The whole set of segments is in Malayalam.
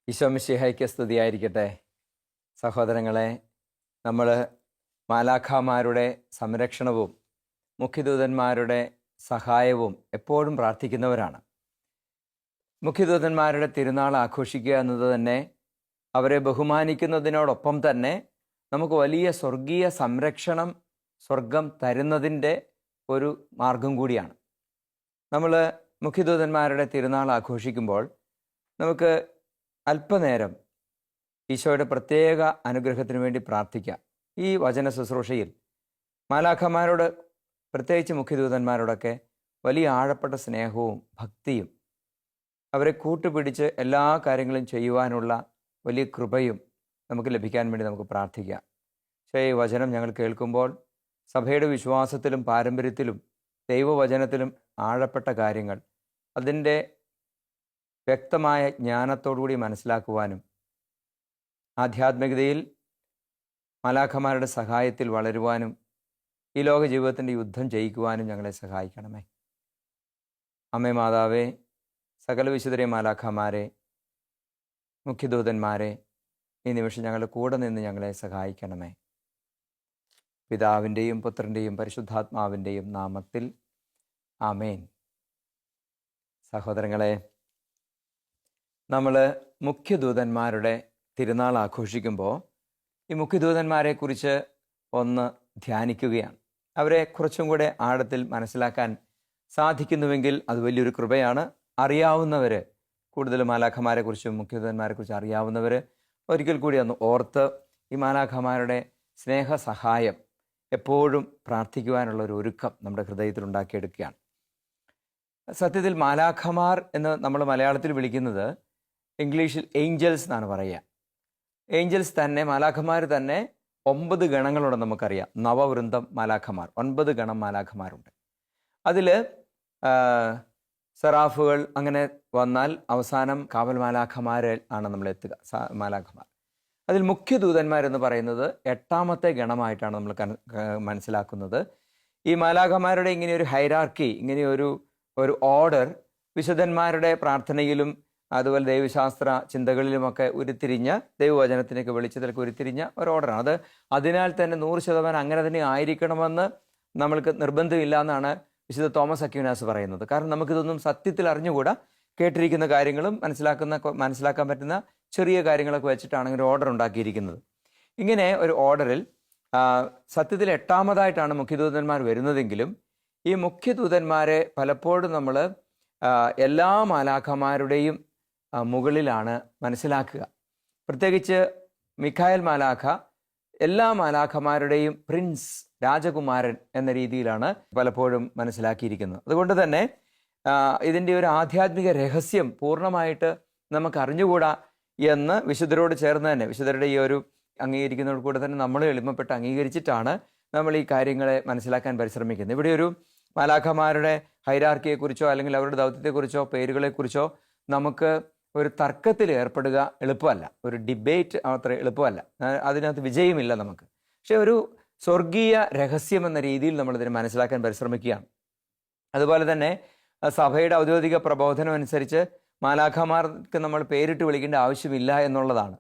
ഈശോ മിശിഹായ്ക്ക് സ്തുതിയായിരിക്കട്ടെ. സഹോദരങ്ങളെ, നമ്മൾ മാലാഖമാരുടെ സംരക്ഷണവും മുഖ്യദൂതന്മാരുടെ സഹായവും എപ്പോഴും പ്രാർത്ഥിക്കുന്നവരാണ്. മുഖ്യദൂതന്മാരുടെ തിരുനാൾ ആഘോഷിക്കുക എന്നത് തന്നെ അവരെ ബഹുമാനിക്കുന്നതിനോടൊപ്പം തന്നെ നമുക്ക് വലിയ സ്വർഗീയ സംരക്ഷണം സ്വർഗം തരുന്നതിൻ്റെ ഒരു മാർഗം കൂടിയാണ്. നമ്മൾ മുഖ്യദൂതന്മാരുടെ തിരുനാൾ ആഘോഷിക്കുമ്പോൾ നമുക്ക് അല്പനേരം ഈശോയുടെ പ്രത്യേക അനുഗ്രഹത്തിന് വേണ്ടി പ്രാർത്ഥിക്കാം. ഈ വചന ശുശ്രൂഷയിൽ മാലാഖമാരോട്, പ്രത്യേകിച്ച് മുഖ്യദൂതന്മാരോടൊക്കെ വലിയ ആഴപ്പെട്ട സ്നേഹവും ഭക്തിയും അവരെ കൂട്ടുപിടിച്ച് എല്ലാ കാര്യങ്ങളും ചെയ്യുവാനുള്ള വലിയ കൃപയും നമുക്ക് ലഭിക്കാൻ വേണ്ടി നമുക്ക് പ്രാർത്ഥിക്കാം. പക്ഷേ ഈ വചനം ഞങ്ങൾ കേൾക്കുമ്പോൾ സഭയുടെ വിശ്വാസത്തിലും പാരമ്പര്യത്തിലും ദൈവവചനത്തിലും ആഴപ്പെട്ട കാര്യങ്ങൾ അതിൻ്റെ വ്യക്തമായ ജ്ഞാനത്തോടുകൂടി മനസ്സിലാക്കുവാനും ആധ്യാത്മികതയിൽ മാലാഖമാരുടെ സഹായത്തിൽ വളരുവാനും ഈ ലോക ജീവിതത്തിൻ്റെ യുദ്ധം ജയിക്കുവാനും ഞങ്ങളെ സഹായിക്കണമേ. അമ്മേ മാതാവേ, സകല വിശുദ്ധരെ മാലാഖമാരെ, മുഖ്യദൂതന്മാരെ, ഈ നിമിഷം ഞങ്ങളുടെ കൂടെ നിന്ന് ഞങ്ങളെ സഹായിക്കണമേ. പിതാവിൻ്റെയും പുത്രൻ്റെയും പരിശുദ്ധാത്മാവിൻ്റെയും നാമത്തിൽ ആമേൻ. സഹോദരങ്ങളെ, നമ്മൾ മുഖ്യദൂതന്മാരുടെ തിരുനാൾ ആഘോഷിക്കുമ്പോൾ ഈ മുഖ്യദൂതന്മാരെക്കുറിച്ച് ഒന്ന് ധ്യാനിക്കുകയാണ്. അവരെ കുറച്ചും കൂടെ ആഴത്തിൽ മനസ്സിലാക്കാൻ സാധിക്കുന്നുവെങ്കിൽ അത് വലിയൊരു കൃപയാണ്. അറിയാവുന്നവർ, കൂടുതൽ മാലാഖമാരെക്കുറിച്ചും മുഖ്യദൂതന്മാരെക്കുറിച്ചും അറിയാവുന്നവർ ഒരിക്കൽ കൂടി ഒന്ന് ഓർത്ത് ഈ മാലാഖമാരുടെ സ്നേഹസഹായം എപ്പോഴും പ്രാർത്ഥിക്കുവാനുള്ള ഒരു ഒരുക്കം നമ്മുടെ ഹൃദയത്തിൽ ഉണ്ടാക്കിയെടുക്കുകയാണ്. സത്യത്തിൽ മാലാഖമാർ എന്ന് നമ്മൾ മലയാളത്തിൽ വിളിക്കുന്നത് ഇംഗ്ലീഷിൽ ഏഞ്ചൽസ് എന്നാണ് പറയുക. ഏഞ്ചൽസ് തന്നെ, മാലാഖമാർ തന്നെ 9 ഗണങ്ങളുണ്ട് നമുക്കറിയാം. നവവൃന്ദം മാലാഖമാർ, 9 ഗണം മാലാഖമാരുണ്ട്. അതിൽ സെറാഫുകൾ അങ്ങനെ വന്നാൽ അവസാനം കാവൽ മാലാഖമാർ ആണ് നമ്മൾ എത്തുക, മാലാഖമാർ. അതിൽ മുഖ്യദൂതന്മാരെന്ന് പറയുന്നത് 8ാമത്തെ ഗണമായിട്ടാണ് നമ്മൾ മനസ്സിലാക്കുന്നത്. ഈ മാലാഖമാരുടെ ഇങ്ങനെയൊരു ഹൈറാർക്കി, ഇങ്ങനെയൊരു ഓർഡർ വിശുദ്ധന്മാരുടെ പ്രാർത്ഥനയിലും അതുപോലെ ദൈവശാസ്ത്ര ചിന്തകളിലുമൊക്കെ ഉരുത്തിരിഞ്ഞ, ദൈവവചനത്തിനൊക്കെ വെളിച്ചത്തിലൊക്കെ ഉരുത്തിരിഞ്ഞ ഒരു ഓർഡറാണ് അത്. അതിനാൽ തന്നെ 100% അങ്ങനെ തന്നെ ആയിരിക്കണമെന്ന് നമ്മൾക്ക് നിർബന്ധമില്ല എന്നാണ് വിശുദ്ധ തോമസ് അക്വീനാസ് പറയുന്നത്. കാരണം നമുക്കിതൊന്നും സത്യത്തിൽ അറിഞ്ഞുകൂടാ. കേട്ടിരിക്കുന്ന കാര്യങ്ങളും മനസ്സിലാക്കാൻ പറ്റുന്ന ചെറിയ കാര്യങ്ങളൊക്കെ വെച്ചിട്ടാണ് ഒരു ഓർഡർ ഉണ്ടാക്കിയിരിക്കുന്നത്. ഇങ്ങനെ ഒരു ഓർഡറിൽ സത്യത്തിൽ 8ാമതായിട്ടാണ് മുഖ്യദൂതന്മാർ വരുന്നതെങ്കിലും ഈ മുഖ്യദൂതന്മാരെ പലപ്പോഴും നമ്മൾ എല്ലാ മാലാഖമാരുടെയും മുകളിലാണ് മനസ്സിലാക്കുക. പ്രത്യേകിച്ച് മിഖായേൽ മാലാഖ എല്ലാ മാലാഖമാരുടെയും പ്രിൻസ്, രാജകുമാരൻ എന്ന രീതിയിലാണ് പലപ്പോഴും മനസ്സിലാക്കിയിരിക്കുന്നത്. അതുകൊണ്ട് തന്നെ ഇതിൻ്റെ ഒരു ആധ്യാത്മിക രഹസ്യം പൂർണ്ണമായിട്ട് നമുക്ക് അറിഞ്ഞുകൂടാ എന്ന് വിശുദ്ധരോട് ചേർന്ന് തന്നെ, വിശുദ്ധരുടെ ഈ ഒരു അംഗീകരിക്കുന്നതോട് കൂടെ തന്നെ നമ്മൾ എളിമപ്പെട്ട് അംഗീകരിച്ചിട്ടാണ് നമ്മൾ ഈ കാര്യങ്ങളെ മനസ്സിലാക്കാൻ പരിശ്രമിക്കുന്നത്. ഇവിടെ ഒരു മാലാഖമാരുടെ ഹൈറാർക്കിയെക്കുറിച്ചോ അല്ലെങ്കിൽ അവരുടെ ദൗത്യത്തെക്കുറിച്ചോ പേരുകളെക്കുറിച്ചോ നമുക്ക് ഒരു തർക്കത്തിൽ ഏർപ്പെടുക എളുപ്പമല്ല, ഒരു ഡിബേറ്റ് അത്ര എളുപ്പമല്ല, അതിനകത്ത് വിജയമില്ല നമുക്ക്. പക്ഷെ ഒരു സ്വർഗീയ രഹസ്യം എന്ന രീതിയിൽ നമ്മളിതിനെ മനസ്സിലാക്കാൻ പരിശ്രമിക്കുകയാണ്. അതുപോലെ തന്നെ സഭയുടെ ഔദ്യോഗിക പ്രബോധനം അനുസരിച്ച് മാലാഖമാർക്ക് നമ്മൾ പേരിട്ട് വിളിക്കേണ്ട ആവശ്യമില്ല എന്നുള്ളതാണ്.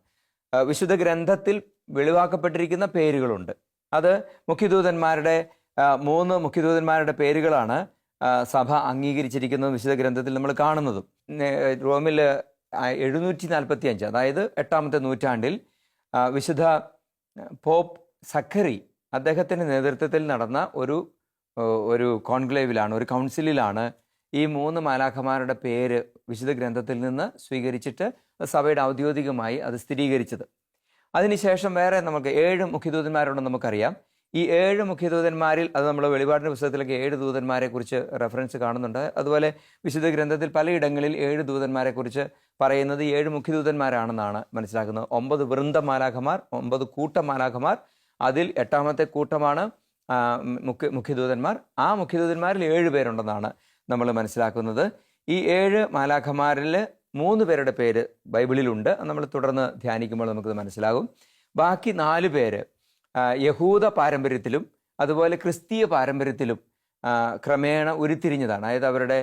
വിശുദ്ധ ഗ്രന്ഥത്തിൽ വെളിവാക്കപ്പെട്ടിരിക്കുന്ന പേരുകളുണ്ട്. അത് മുഖ്യദൂതന്മാരുടെ 3 മുഖ്യദൂതന്മാരുടെ പേരുകളാണ് സഭ അംഗീകരിച്ചിരിക്കുന്നത്, വിശുദ്ധ ഗ്രന്ഥത്തിൽ നമ്മൾ കാണുന്നതും. റോമിൽ 745, അതായത് 8ാമത്തെ നൂറ്റാണ്ടിൽ വിശുദ്ധ പോപ്പ് സക്കറി അദ്ദേഹത്തിൻ്റെ നേതൃത്വത്തിൽ നടന്ന ഒരു കോൺക്ലേവിലാണ്, ഒരു കൗൺസിലിലാണ് ഈ 3 മാലാഖമാരുടെ പേര് വിശുദ്ധ ഗ്രന്ഥത്തിൽ നിന്ന് സ്വീകരിച്ചിട്ട് സഭയുടെ ഔദ്യോഗികമായി അത് സ്ഥിരീകരിച്ചത്. അതിനുശേഷം വേറെ നമുക്ക് 7 മുഖ്യദൂതന്മാരുണ്ടെന്ന് നമുക്കറിയാം. ഈ 7 മുഖ്യദൂതന്മാരിൽ, അത് നമ്മൾ വെളിപാടിൻ്റെ പുസ്തകത്തിലൊക്കെ 7 ദൂതന്മാരെ കുറിച്ച് റെഫറൻസ് കാണുന്നുണ്ട്. അതുപോലെ വിശുദ്ധ ഗ്രന്ഥത്തിൽ പലയിടങ്ങളിൽ 7 ദൂതന്മാരെ കുറിച്ച് പറയുന്നത് 7 മുഖ്യദൂതന്മാരാണെന്നാണ് മനസ്സിലാക്കുന്നത്. 9 വൃന്ദ മാലാഖമാർ, 9 കൂട്ട മാലാഖമാർ, അതിൽ 8ാമത്തെ കൂട്ടമാണ് മുഖ്യദൂതന്മാർ. ആ മുഖ്യദൂതന്മാരിൽ 7 പേരുണ്ടെന്നാണ് നമ്മൾ മനസ്സിലാക്കുന്നത്. ഈ 7 മാലാഖമാരിൽ 3 പേരുടെ പേര് ബൈബിളിലുണ്ട്. നമ്മൾ തുടർന്ന് ധ്യാനിക്കുമ്പോൾ നമുക്കത് മനസ്സിലാകും. ബാക്കി 4 പേര് യഹൂദ പാരമ്പര്യത്തിലും അതുപോലെ ക്രിസ്തീയ പാരമ്പര്യത്തിലും ക്രമേണ ഉരുത്തിരിഞ്ഞതാണ്. അതായത് അവരുടെ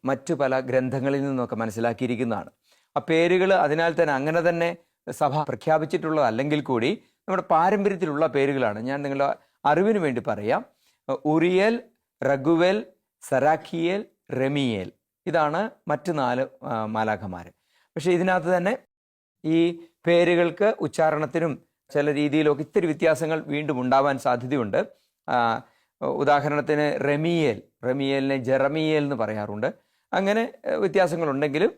മറ്റു പല ഗ്രന്ഥങ്ങളിൽ നിന്നൊക്കെ മനസ്സിലാക്കിയിരിക്കുന്നതാണ്. ആ പേരുകൾ അതിനാൽ തന്നെ അങ്ങനെ തന്നെ സഭ പ്രഖ്യാപിച്ചിട്ടുള്ളത് അല്ലെങ്കിൽ കൂടി നമ്മുടെ പാരമ്പര്യത്തിലുള്ള പേരുകളാണ്. ഞാൻ നിങ്ങളുടെ അറിവിന് വേണ്ടി പറയാം. ഉറിയേൽ, റഗുവേൽ, സരാഖിയേൽ, റെമിയേൽ, ഇതാണ് മറ്റ് 4 മാലാഖമാർ. പക്ഷേ ഇതിനകത്ത് തന്നെ ഈ പേരുകൾക്ക് ഉച്ചാരണത്തിനും ചില രീതിയിലൊക്കെ ഇത്തിരി വ്യത്യാസങ്ങൾ വീണ്ടും ഉണ്ടാവാൻ സാധ്യതയുണ്ട്. ഉദാഹരണത്തിന് റെമിയേലിനെ ജെറമിയേൽ എന്ന് പറയാറുണ്ട്. അങ്ങനെ വ്യത്യാസങ്ങളുണ്ടെങ്കിലും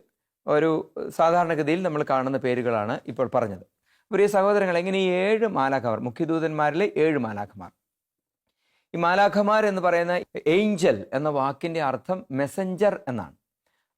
ഒരു സാധാരണഗതിയിൽ നമ്മൾ കാണുന്ന പേരുകളാണ് ഇപ്പോൾ പറഞ്ഞത്. പ്രിയ സഹോദരങ്ങൾ, എങ്ങനെ ഈ 7 മാലാഖമാർ, മുഖ്യദൂതന്മാരിലെ 7 മാലാഖമാർ, ഈ മാലാഖമാർ എന്ന് പറയുന്ന ഏഞ്ചൽ എന്ന വാക്കിൻ്റെ അർത്ഥം മെസ്സഞ്ചർ എന്നാണ്.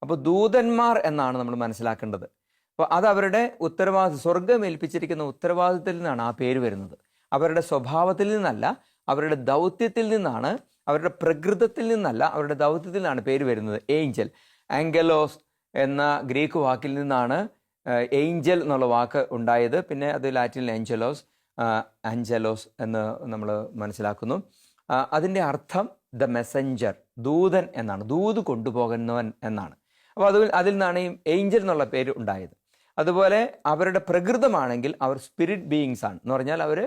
അപ്പോൾ ദൂതന്മാർ എന്നാണ് നമ്മൾ മനസ്സിലാക്കേണ്ടത്. അപ്പോൾ അത് അവരുടെ ഉത്തരവാദിത്വം, സ്വർഗം ഏൽപ്പിച്ചിരിക്കുന്ന ഉത്തരവാദിത്തത്തിൽ നിന്നാണ് ആ പേര് വരുന്നത്. അവരുടെ സ്വഭാവത്തിൽ നിന്നല്ല, അവരുടെ ദൗത്യത്തിൽ നിന്നാണ്, അവരുടെ പ്രകൃതത്തിൽ നിന്നല്ല, അവരുടെ ദൗത്യത്തിൽ നിന്നാണ് പേര് വരുന്നത്. ഏഞ്ചൽ, ആംഗലോസ് എന്ന ഗ്രീക്ക് വാക്കിൽ നിന്നാണ് ഏഞ്ചൽ എന്നുള്ള വാക്ക് ഉണ്ടായത്. പിന്നെ അത് ലാറ്റിനിൽ ആഞ്ചലോസ് എന്ന് നമ്മൾ മനസ്സിലാക്കുന്നു. അതിൻ്റെ അർത്ഥം ദ മെസ്സഞ്ചർ, ദൂതൻ എന്നാണ്, ദൂത് കൊണ്ടുപോകുന്നവൻ എന്നാണ്. അപ്പോൾ അതിൽ നിന്നാണ് ഈ ഏഞ്ചൽ എന്നുള്ള പേര് ഉണ്ടായത്. അതുപോലെ അവരുടെ പ്രകൃതമാണെങ്കിൽ അവർ സ്പിരിറ്റ് ബീയിങ്സ് ആണ് എന്ന് പറഞ്ഞാൽ അവർ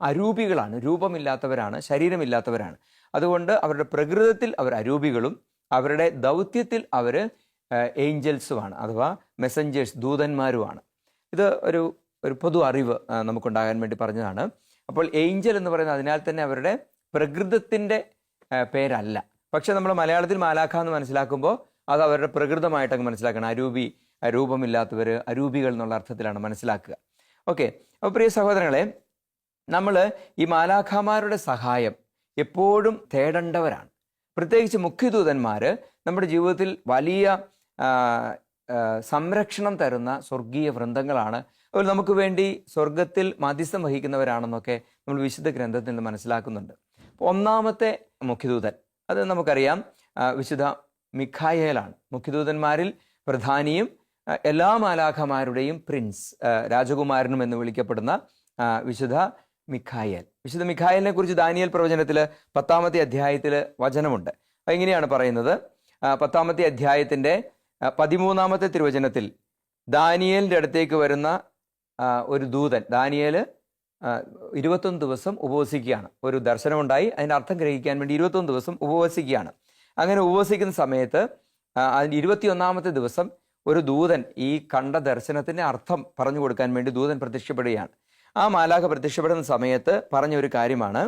അരൂപികളാണ്, രൂപമില്ലാത്തവരാണ്, ശരീരമില്ലാത്തവരാണ്. അതുകൊണ്ട് അവരുടെ പ്രകൃതത്തിൽ അവർ അരൂപികളും അവരുടെ ദൗത്യത്തിൽ അവർ ഏഞ്ചൽസുമാണ്, അഥവാ മെസ്സഞ്ചേഴ്സ്, ദൂതന്മാരുമാണ്. ഇത് ഒരു പൊതു അറിവ് നമുക്കുണ്ടാകാൻ വേണ്ടി പറഞ്ഞതാണ്. അപ്പോൾ ഏഞ്ചൽ എന്ന് പറയുന്നത് അതിനാൽ തന്നെ അവരുടെ പ്രകൃതത്തിൻ്റെ പേരല്ല. പക്ഷെ നമ്മൾ മലയാളത്തിൽ മാലാഖ എന്ന് മനസ്സിലാക്കുമ്പോൾ അത് അവരുടെ പ്രകൃതമായിട്ടങ്ങ് മനസ്സിലാക്കണം. രൂപമില്ലാത്തവർ, അരൂപികൾ എന്നുള്ള അർത്ഥത്തിലാണ് മനസ്സിലാക്കുക. ഓക്കെ. അപ്പോൾ പ്രിയ സഹോദരങ്ങളെ, നമ്മൾ ഈ മാലാഖമാരുടെ സഹായം എപ്പോഴും തേടേണ്ടവരാണ്. പ്രത്യേകിച്ച് മുഖ്യദൂതന്മാർ നമ്മുടെ ജീവിതത്തിൽ വലിയ സംരക്ഷണം തരുന്ന സ്വർഗീയ വൃന്ദങ്ങളാണ്. അതുപോലെ നമുക്ക് വേണ്ടി സ്വർഗത്തിൽ മധ്യസ്ഥം വഹിക്കുന്നവരാണെന്നൊക്കെ നമ്മൾ വിശുദ്ധ ഗ്രന്ഥത്തിൽ നിന്ന് മനസ്സിലാക്കുന്നുണ്ട്. ഒന്നാമത്തെ മുഖ്യദൂതൻ, അത് നമുക്കറിയാം, വിശുദ്ധ മിഖായേലാണ്. മുഖ്യദൂതന്മാരിൽ പ്രധാനിയും എല്ലാ മാലാഖമാരുടെയും പ്രിൻസ്, രാജകുമാരനും എന്ന് വിളിക്കപ്പെടുന്ന വിശുദ്ധ മിഖായേൽ. വിശുദ്ധ മിഖായേലിനെ കുറിച്ച് ദാനിയേൽ പ്രവചനത്തിൽ 10-ാമത്തെ അധ്യായത്തിൽ വചനമുണ്ട്. എങ്ങനെയാണ് പറയുന്നത്? 10-ാമത്തെ അധ്യായത്തിൻ്റെ 13-ാമത്തെ തിരുവചനത്തിൽ ദാനിയേലിൻ്റെ അടുത്തേക്ക് വരുന്ന ഒരു ദൂതൻ, ദാനിയേൽ 21 ദിവസം ഉപവസിക്കുകയാണ്. ഒരു ദർശനമുണ്ടായി, അതിൻ്റെ അർത്ഥം ഗ്രഹിക്കാൻ വേണ്ടി 21 ദിവസം ഉപവസിക്കുകയാണ്. അങ്ങനെ ഉപവസിക്കുന്ന സമയത്ത് അതിൻ്റെ 21-ാമത്തെ ദിവസം ഒരു ദൂതൻ ഈ കണ്ട ദർശനത്തിൻ്റെ അർത്ഥം പറഞ്ഞു കൊടുക്കാൻ വേണ്ടി ദൂതൻ പ്രത്യക്ഷപ്പെടുകയാണ്. ആ മാലാഖ പ്രത്യക്ഷപ്പെടുന്ന സമയത്ത് പറഞ്ഞ ഒരു കാര്യമാണ്,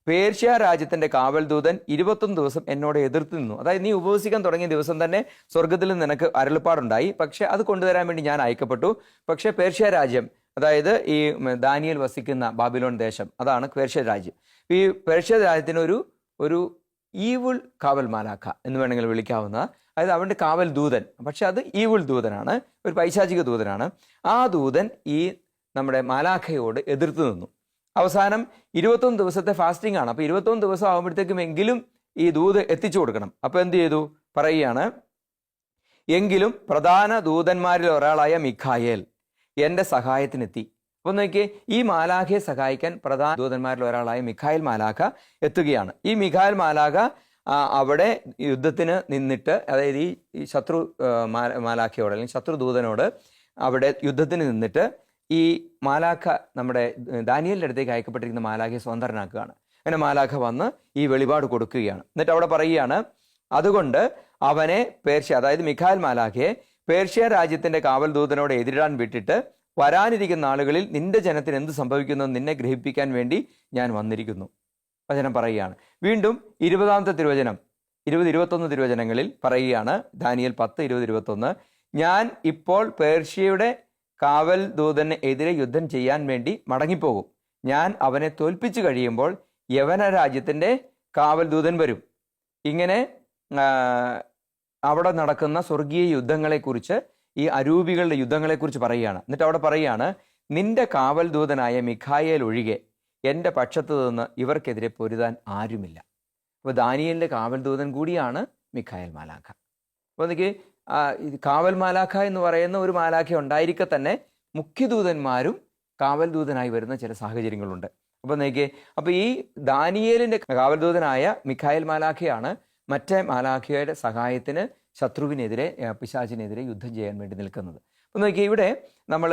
പേർഷ്യ രാജ്യത്തിൻ്റെ കാവൽ ദൂതൻ 21 ദിവസം എന്നോട് എതിർത്ത് നിന്നു. അതായത് നീ ഉപവസിക്കാൻ തുടങ്ങിയ ദിവസം തന്നെ സ്വർഗത്തിൽ നിനക്ക് അരുളപ്പാടുണ്ടായി, പക്ഷെ അത് കൊണ്ടുവരാൻ വേണ്ടി ഞാൻ അയക്കപ്പെട്ടു. പക്ഷേ പേർഷ്യ രാജ്യം, അതായത് ഈ ദാനിയേൽ വസിക്കുന്ന ബാബിലോൺ ദേശം, അതാണ് പേർഷ്യ രാജ്യം. ഈ പേർഷ്യ രാജ്യത്തിന് ഒരു ഈവിൾ കാവൽ മാലാഖ എന്ന് വേണമെങ്കിൽ വിളിക്കാവുന്ന, അതായത് അവൻ്റെ കാവൽ ദൂതൻ, പക്ഷെ അത് ഈവിൾ ദൂതനാണ്, ഒരു പൈശാചിക ദൂതനാണ്. ആ ദൂതൻ ഈ നമ്മുടെ മാലാഖയോട് എതിർത്ത് നിന്നു. അവസാനം 21 ദിവസത്തെ ഫാസ്റ്റിംഗ് ആണ്. അപ്പോൾ 21 ദിവസം ആകുമ്പോഴത്തേക്കും എങ്കിലും ഈ ദൂത് എത്തിച്ചു കൊടുക്കണം. അപ്പോൾ എന്ത് ചെയ്തു? പറയുകയാണ്, എങ്കിലും പ്രധാന ദൂതന്മാരിൽ ഒരാളായ മിഖായേൽ എൻ്റെ സഹായത്തിനെത്തി. അപ്പോൾ നോക്കിയേ, ഈ മാലാഖയെ സഹായിക്കാൻ പ്രധാന ദൂതന്മാരിൽ ഒരാളായ മിഖായേൽ മാലാഖ എത്തുകയാണ്. ഈ മിഖായേൽ മാലാഖ അവിടെ യുദ്ധത്തിന് നിന്നിട്ട്, അതായത് ഈ ശത്രു മാലാഖയോട് അല്ലെങ്കിൽ ശത്രുദൂതനോട് അവിടെ യുദ്ധത്തിന് നിന്നിട്ട് ഈ മാലാഖ, നമ്മുടെ ദാനിയേലിൻ്റെ അടുത്തേക്ക് അയക്കപ്പെട്ടിരിക്കുന്ന മാലാഖയെ സ്വതന്ത്രനാക്കുകയാണ്. അങ്ങനെ മാലാഖ വന്ന് ഈ വെളിപാട് കൊടുക്കുകയാണ്. എന്നിട്ട് അവിടെ പറയുകയാണ്, അതുകൊണ്ട് അവനെ പേർഷ്യ, അതായത് മിഖായേൽ മാലാഖയെ പേർഷ്യ രാജ്യത്തിൻ്റെ കാവൽ ദൂതനോട് എതിരിടാൻ വിട്ടിട്ട് വരാനിരിക്കുന്ന നാളുകളിൽ നിന്റെ ജനത്തിന് എന്ത് സംഭവിക്കുമെന്ന് നിന്നെ ഗ്രഹിപ്പിക്കാൻ വേണ്ടി ഞാൻ വന്നിരിക്കുന്നു. വചനം പറയുകയാണ്. വീണ്ടും 20-ാമത്തെ തിരുവചനം, 20-21 തിരുവചനങ്ങളിൽ പറയുകയാണ്, ദാനിയേൽ 10:20-21, ഞാൻ ഇപ്പോൾ പേർഷ്യയുടെ കാവൽ ദൂതന് എതിരെ യുദ്ധം ചെയ്യാൻ വേണ്ടി മടങ്ങിപ്പോകും. ഞാൻ അവനെ തോൽപ്പിച്ചു കഴിയുമ്പോൾ യവന രാജ്യത്തിൻ്റെ കാവൽ ദൂതൻ വരും. ഇങ്ങനെ അവിടെ നടക്കുന്ന സ്വർഗീയ യുദ്ധങ്ങളെക്കുറിച്ച്, ഈ അരൂപികളുടെ യുദ്ധങ്ങളെക്കുറിച്ച് പറയുകയാണ്. എന്നിട്ട് അവിടെ പറയുകയാണ്, നിന്റെ കാവൽ ദൂതനായ മിഖായേൽ ഒഴികെ എൻ്റെ പക്ഷത്ത് നിന്ന് ഇവർക്കെതിരെ പൊരുതാൻ ആരുമില്ല. അപ്പോൾ ദാനിയേലിൻ്റെ കാവൽ ദൂതൻ കൂടിയാണ് മിഖായേൽ മാലാഖ. അപ്പോൾ എനിക്ക് കാവൽ മാലാഖ എന്ന് പറയുന്ന ഒരു മാലാഖ ഉണ്ടായിരിക്കെ തന്നെ മുഖ്യദൂതന്മാരും കാവൽ ദൂതനായി വരുന്ന ചില സാഹചര്യങ്ങളുണ്ട്. അപ്പോൾ നോക്കിയേ, അപ്പോൾ ഈ ദാനിയേലിൻ്റെ കാവൽ ദൂതനായ മിഖായേൽ മാലാഖയാണ് മറ്റേ മാലാഖയുടെ സഹായത്തിന് ശത്രുവിനെതിരെ, പിശാചിനെതിരെ യുദ്ധം ചെയ്യാൻ വേണ്ടി നിൽക്കുന്നത്. ഒന്ന് നോക്കിയാൽ ഇവിടെ നമ്മൾ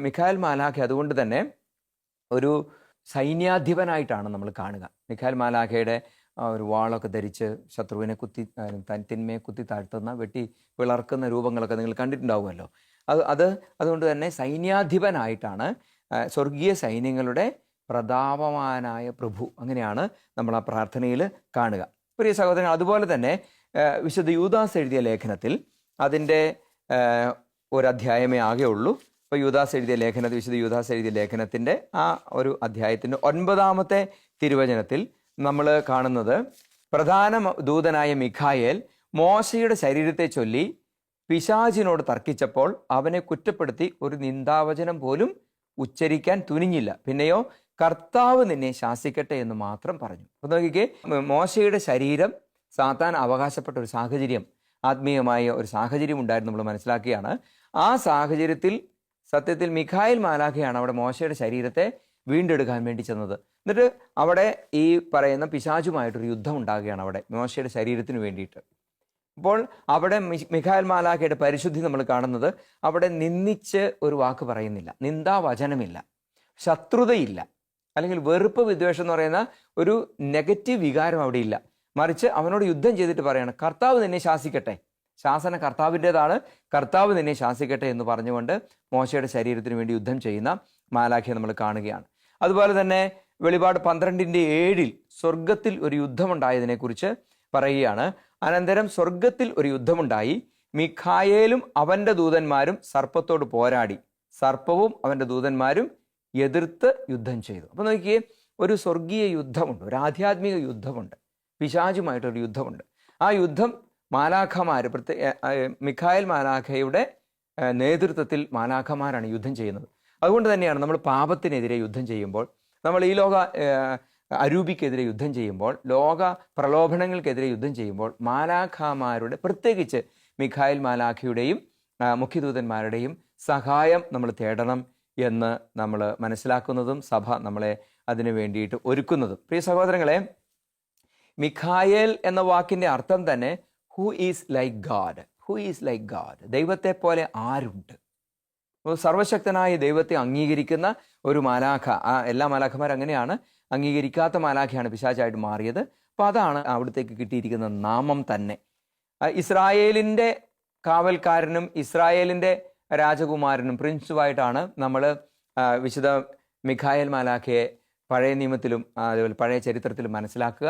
മിഖായേൽ മാലാഖ അതുകൊണ്ട് തന്നെ ഒരു സൈന്യാധിപനായിട്ടാണ് നമ്മൾ കാണുക. മിഖായേൽ മാലാഖയുടെ ഒരു വാളൊക്കെ ധരിച്ച് ശത്രുവിനെ തിന്മയെ കുത്തി താഴ്ത്തുന്ന വെട്ടി പിളർക്കുന്ന രൂപങ്ങളൊക്കെ നിങ്ങൾ കണ്ടിട്ടുണ്ടാവുമല്ലോ. അതുകൊണ്ട് തന്നെ സൈന്യാധിപനായിട്ടാണ്, സ്വർഗീയ സൈന്യങ്ങളുടെ പ്രതാപവാനായ പ്രഭു, അങ്ങനെയാണ് നമ്മൾ ആ പ്രാർത്ഥനയിൽ കാണുക. പ്രിയ സഹോദരൻ, അതുപോലെ തന്നെ വിശുദ്ധ യൂദാസ് എഴുതിയ ലേഖനത്തിൽ അതിൻ്റെ ഒരധ്യായമേ ആകെ ഉള്ളൂ. ഇപ്പോൾ വിശുദ്ധ യൂദാസ് എഴുതിയ ലേഖനത്തിൻ്റെ ആ ഒരു അധ്യായത്തിൻ്റെ 9-ാമത്തെ തിരുവചനത്തിൽ നമ്മൾ കാണുന്നത്, പ്രധാന ദൂതനായ മിഖായേൽ മോശയുടെ ശരീരത്തെ ചൊല്ലി പിശാചിനോട് തർക്കിച്ചപ്പോൾ അവനെ കുറ്റപ്പെടുത്തി ഒരു നിന്ദാവചനം പോലും ഉച്ചരിക്കാൻ തുനിഞ്ഞില്ല. പിന്നെയോ കർത്താവ് നിന്നെ ശാസിക്കട്ടെ എന്ന് മാത്രം പറഞ്ഞു. അപ്പോൾ നോക്കിക്കേ, മോശയുടെ ശരീരം സാത്താൻ അവകാശപ്പെട്ട ഒരു സാഹചര്യം, ആത്മീയമായ ഒരു സാഹചര്യം ഉണ്ടായിരുന്നു നമ്മൾ മനസ്സിലാക്കിയാണ്. ആ സാഹചര്യത്തിൽ സത്യത്തിൽ മിഖായേൽ മാലാഖയാണ് അവിടെ മോശയുടെ ശരീരത്തെ വീണ്ടെടുക്കാൻ വേണ്ടി ചെന്നത്. എന്നിട്ട് അവിടെ ഈ പറയുന്ന പിശാചുമായിട്ടൊരു യുദ്ധം ഉണ്ടാകുകയാണ് അവിടെ മോശയുടെ ശരീരത്തിന് വേണ്ടിയിട്ട്. അപ്പോൾ അവിടെ മിഖായേൽ മാലാഖയുടെ പരിശുദ്ധി നമ്മൾ കാണുന്നത്, അവിടെ നിന്ദിച്ച് ഒരു വാക്ക് പറയുന്നില്ല, നിന്ദാവചനമില്ല, ശത്രുതയില്ല, അല്ലെങ്കിൽ വെറുപ്പ് വിദ്വേഷം എന്ന് പറയുന്ന ഒരു നെഗറ്റീവ് വികാരം അവിടെ ഇല്ല. മറിച്ച് അവനോട് യുദ്ധം ചെയ്തിട്ട് പറയാണ്, കർത്താവ് നിന്നെ ശാസിക്കട്ടെ, ശാസന കർത്താവിൻ്റെതാണ്, കർത്താവ് നിന്നെ ശാസിക്കട്ടെ എന്ന് പറഞ്ഞുകൊണ്ട് മോശയുടെ ശരീരത്തിന് വേണ്ടി യുദ്ധം ചെയ്യുന്ന മാലാഖയെ നമ്മൾ കാണുകയാണ്. അതുപോലെ തന്നെ വെളിപാട് 12:7 സ്വർഗത്തിൽ ഒരു യുദ്ധമുണ്ടായതിനെക്കുറിച്ച് പറയുകയാണ്. അനന്തരം സ്വർഗത്തിൽ ഒരു യുദ്ധമുണ്ടായി, മിഖായേലും അവൻ്റെ ദൂതന്മാരും സർപ്പത്തോട് പോരാടി, സർപ്പവും അവൻ്റെ ദൂതന്മാരും എതിർത്ത് യുദ്ധം ചെയ്തു. അപ്പോൾ നോക്കിയേ, ഒരു സ്വർഗീയ യുദ്ധമുണ്ട്, ഒരു ആധ്യാത്മിക യുദ്ധമുണ്ട്, പിശാചുമായിട്ടൊരു യുദ്ധമുണ്ട്. ആ യുദ്ധം മാലാഖമാർ, മിഖായേൽ മാലാഖയുടെ നേതൃത്വത്തിൽ മാലാഖമാരാണ് യുദ്ധം ചെയ്യുന്നത്. അതുകൊണ്ട് തന്നെയാണ് നമ്മൾ പാപത്തിനെതിരെ യുദ്ധം ചെയ്യുമ്പോൾ, നമ്മൾ ഈ ലോക അരൂപിക്കെതിരെ യുദ്ധം ചെയ്യുമ്പോൾ, ലോക പ്രലോഭനങ്ങൾക്കെതിരെ യുദ്ധം ചെയ്യുമ്പോൾ മാലാഖമാരുടെ, പ്രത്യേകിച്ച് മിഖായേൽ മാലാഖയുടെയും മുഖ്യദൂതന്മാരുടെയും സഹായം നമ്മൾ തേടണം എന്ന് നമ്മൾ മനസ്സിലാക്കുന്നതും സഭ നമ്മളെ അതിനു വേണ്ടിയിട്ട് ഒരുക്കുന്നതും. പ്രിയ സഹോദരങ്ങളെ, മിഖായേൽ എന്ന വാക്കിൻ്റെ അർത്ഥം തന്നെ who is like God, who is like God, ദൈവത്തെ പോലെ ആരുണ്ട്. സർവശക്തനായ ദൈവത്തെ അംഗീകരിക്കുന്ന ഒരു മാലാഖ, എല്ലാ മാലാഖമാരും അങ്ങനെയാണ്, അംഗീകരിക്കാത്ത മാലാഖയാണ് പിശാചായിട്ട് മാറിയത്. അപ്പോൾ അതാണ് അവിടത്തേക്ക് കിട്ടിയിരിക്കുന്ന നാമം തന്നെ. ഇസ്രായേലിൻ്റെ കാവൽക്കാരനും ഇസ്രായേലിൻ്റെ രാജകുമാരനും പ്രിൻസുമായിട്ടാണ് നമ്മൾ വിശുദ്ധ മിഖായേൽ മാലാഖയെ പഴയ നിയമത്തിലും അതുപോലെ പഴയ ചരിത്രത്തിലും മനസ്സിലാക്കുക.